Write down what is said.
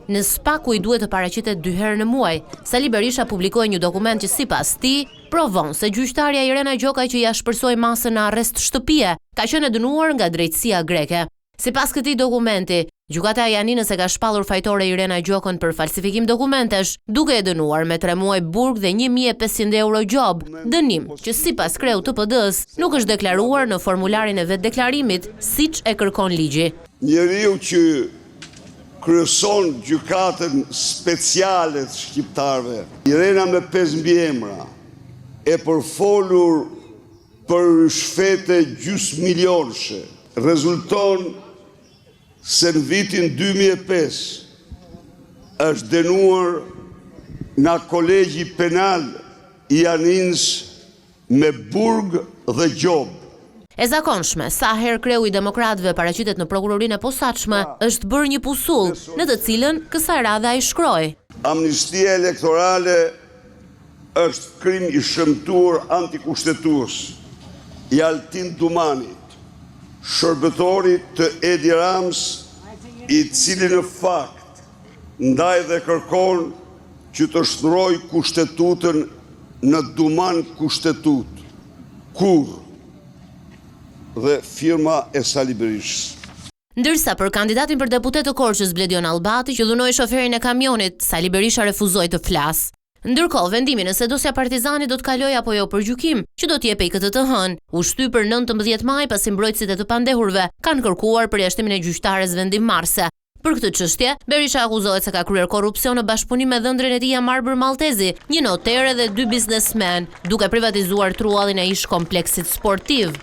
Në SPA, ku i duhet të paraqitet 2 herë në muaj, Sali Berisha publikoi një dokument që sipas tij provon se gjyqtarja Irena Gjokaj që ja shpërsoi masën në arrest shtëpie ka qenë e dënuar nga drejtësia greke. Sipas këtij dokumenti, gjykata e Janinës e ka shpallur fajtore Irena Gjokën për falsifikim dokumentesh, duke e dënuar me 3 muaj burg dhe 1.500 euro gjob, dënim që sipas kreut të PD-s nuk është deklaruar në formularin e vetdeklarimit siç e kërkon ligji. Njeriu që kryeson gjykatën speciale të shqiptarëve, Irena me 5 mbiemra, e përfolur për shfete gjysmilionshe, rezulton se në vitin 2005 është dënuar nga kolegji penal i Janinës me burg dhe gjob. E zakonshme, sa herë kreu i demokratëve paraqitet në prokurorinë e posaçme, është bërë një pusull, në të cilën kësaj radhe ai shkroi. Amnistia elektorale është krim i shëmtuar antikushtetues i Altin Dumanit, shërbëtori të Edi Rams, i cili në fakt ndaj dhe kërkon që të shndroj kushtetutën në Duman Kushtetut, Kur dhe firma e Sali Berishës. Ndërsa për kandidatin për deputet të Korçës Bledion Allbati që dhunoi shoferin e kamionit, Sali Berisha refuzoi të flasë. Ndërkohë, vendimi nëse dosja Partizani do të kalojë apo jo për gjykim, që do t'jepej këtë të hënë, u shty për 19 maj pasi mbrojtësit e të pandehurve kanë kërkuar përjashtimin e gjyqtares vendimmarrëse. Për këtë çështje, Berisha akuzohet se ka kryer korrupsion në bashkëpunim me dhëndrin e tij Marbër Maltezi, një noter dhe 2 biznesmen, duke privatizuar truallin e ish kompleksit sportiv.